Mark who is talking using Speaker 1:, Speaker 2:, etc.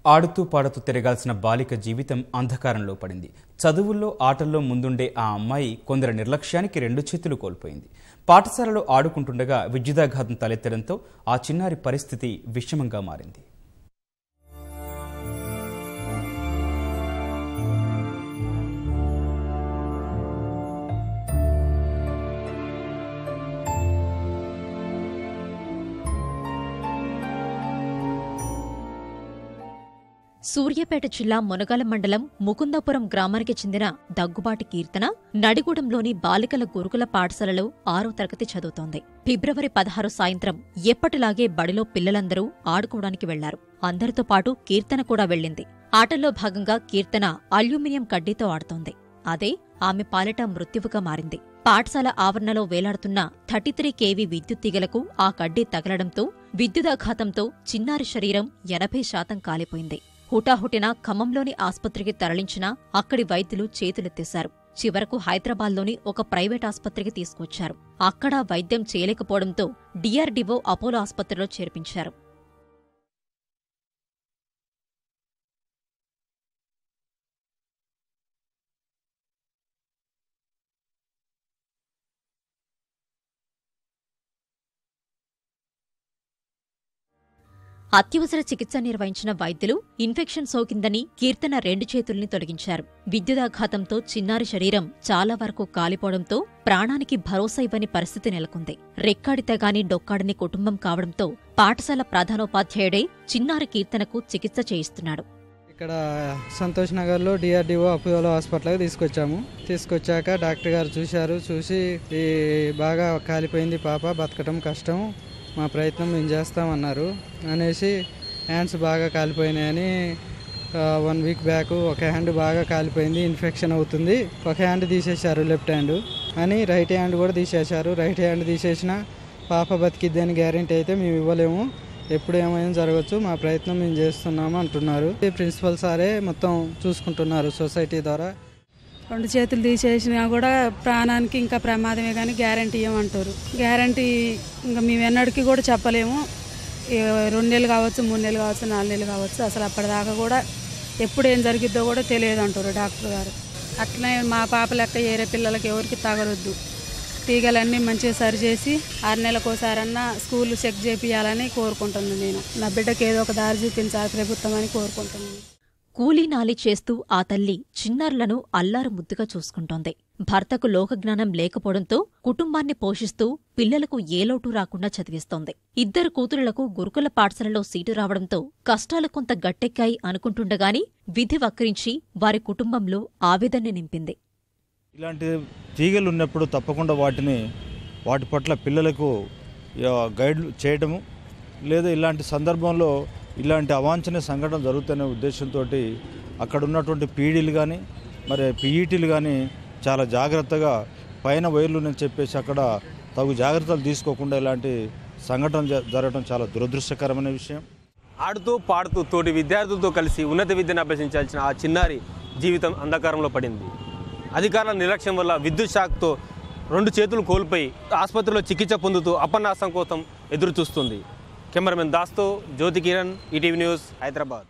Speaker 1: ఆడుతూ పాడుతూ తిరగాల్సిన బాలిక జీవితం అంధకారంలో పడింది. చదువుల్లో ఆటల్లో ముందుండే ఆ అమ్మాయి కొందరి నిర్లక్ష్యానికి 2 చేతులు కోల్పోయింది. పాఠశాలలో ఆడుకుంటుండగా విద్యుదాఘాతం తలెత్తడంతో ఆ చిన్నారి పరిస్థితి విషమంగా మారింది.
Speaker 2: సూర్యాపేట జిల్లా మునగాల మండలం ముకుందాపురం గ్రామానికి చెందిన దగ్గుబాటి కీర్తన నడిగూడెంలోని బాలికల గురుకుల పాఠశాలలో 6వ తరగతి చదువుతోంది. ఫిబ్రవరి 16 సాయంత్రం ఎప్పటిలాగే బడిలో పిల్లలందరూ ఆడుకోవడానికి వెళ్లారు. అందరితో పాటు కీర్తన కూడా వెళ్ళింది. ఆటల్లో భాగంగా కీర్తన అల్యూమినియం కడ్డీతో ఆడుతోంది. అదే ఆమె పాలిట మృత్యువుగా మారింది. పాఠశాల ఆవరణలో వేలాడుతున్న 33 kV విద్యుత్ తీగలకు ఆ కడ్డీ తగలడంతో విద్యుదాఘాతంతో చిన్నారి శరీరం 80% కాలిపోయింది. హుటాహుటిన ఖమ్మంలోని ఆస్పత్రికి తరలించినా అక్కడి వైద్యులు చేతులెత్తేశారు. చివరకు హైదరాబాద్లోని ఒక ప్రైవేట్ ఆస్పత్రికి తీసుకొచ్చారు. అక్కడా వైద్యం చేయలేకపోవడంతో DRDO అపోలో ఆస్పత్రిలో చేర్పించారు. అత్యవసర చికిత్స నిర్వహించిన వైద్యులు ఇన్ఫెక్షన్ సోకిందని కీర్తన 2 చేతుల్ని తొలగించారు. విద్యుదాఘాతంతో చిన్నారి శరీరం చాలా వరకు కాలిపోవడంతో ప్రాణానికి భరోసా ఇవ్వని పరిస్థితి నెలకొంది. రెక్కాడితే గాని డొక్కాడని కుటుంబం కావడంతో పాఠశాల ప్రధానోపాధ్యాయుడే చిన్నారి కీర్తనకు చికిత్స చేయిస్తున్నాడు.
Speaker 3: ఇక్కడ సంతోష్ నగర్లో DRDO అపోలో హాస్పిటల్కి తీసుకొచ్చాక డాక్టర్ గారు చూసి బాగా కాలిపోయింది పాప, బతకటం కష్టం, మా ప్రయత్నం మేము చేస్తామన్నారు అనేసి హ్యాండ్స్ బాగా కాలిపోయినాయని 1 వీక్ బ్యాక్ ఒక హ్యాండ్ బాగా కాలిపోయింది, ఇన్ఫెక్షన్ అవుతుంది, ఒక హ్యాండ్ తీసేశారు లెఫ్ట్ హ్యాండ్ అని, రైట్ హ్యాండ్ కూడా తీసేశారు. రైట్ హ్యాండ్ తీసేసిన పాప బతికిద్దని గ్యారెంటీ అయితే మేము ఇవ్వలేము, ఎప్పుడు ఏమైనా జరగచ్చు, మా ప్రయత్నం మేము చేస్తున్నాము అంటున్నారు. ప్రిన్సిపల్ సారే మొత్తం చూసుకుంటున్నారు సొసైటీ ద్వారా.
Speaker 4: 2 చేతులు తీసేసినా కూడా ప్రాణానికి ఇంకా ప్రమాదమే కానీ గ్యారంటీ ఇవ్వమంటారు. గ్యారంటీ ఇంకా మేము ఎన్నడికి కూడా చెప్పలేము. 2 నెలలు కావచ్చు, 3 నెలలు కావచ్చు, 4 నెలలు కావచ్చు, అసలు అప్పటిదాకా కూడా ఎప్పుడు ఏం జరిగిద్దో కూడా తెలియదు అంటారు డాక్టర్ గారు. అట్లనే మా పాప లెక్క ఏరే పిల్లలకి ఎవరికి తగలొద్దు, తీగలన్నీ మంచిగా సరిచేసి 6 నెలలకోసారన్నా స్కూల్ చెక్ చేపియాలని కోరుకుంటున్నాను. నేను నా బిడ్డకి ఏదో ఒక దారి చూపించాలి ప్రభుత్వం అని కోరుకుంటున్నాను.
Speaker 2: కూలీనాలి చేస్తూ ఆ తల్లి చిన్నారులను అల్లారు ముద్దుగా చూసుకుంటోంది. భర్తకు లోకజ్ఞానం లేకపోవడంతో కుటుంబాన్ని పోషిస్తూ పిల్లలకు ఏ లోటు రాకుండా చదివిస్తోంది. 2 కూతురులకు గురుకుల పాఠశాలలో సీటు రావడంతో కష్టాలు కొంత గట్టెక్కాయి అనుకుంటుండగాని విధి వక్రించి వారి కుటుంబంలో ఆవేదన నింపింది.
Speaker 5: ఇలాంటి తీగలు ఉన్నప్పుడు తప్పకుండా వాటి పట్ల పిల్లలకు గైడ్ చేయడము, లేదా ఇలాంటి సందర్భంలో ఇలాంటి అవాంఛనీయ సంఘటన జరుగుతున్న ఉద్దేశంతో అక్కడ ఉన్నటువంటి పీడీలు కానీ మరి పీఈటీలు కానీ చాలా జాగ్రత్తగా పైన వైర్లు చెప్పేసి అక్కడ తగు జాగ్రత్తలు తీసుకోకుండా ఇలాంటి సంఘటన జరగడం చాలా దురదృష్టకరమైన విషయం.
Speaker 6: ఆడుతూ పాడుతూ తోటి విద్యార్థులతో కలిసి ఉన్నత విద్యను అభ్యసించాల్సిన ఆ చిన్నారి జీవితం అంధకారంలో పడింది. అధికారుల నిర్లక్ష్యం వల్ల విద్యుత్ షాక్తో 2 చేతులు కోల్పోయి ఆసుపత్రిలో చికిత్స పొందుతూ అపన్నాసం కోసం ఎదురు చూస్తుంది. కెమెరామెన్ దాస్తో జ్యోతి కిరణ్, ఈటీవీ న్యూస్, హైదరాబాద్.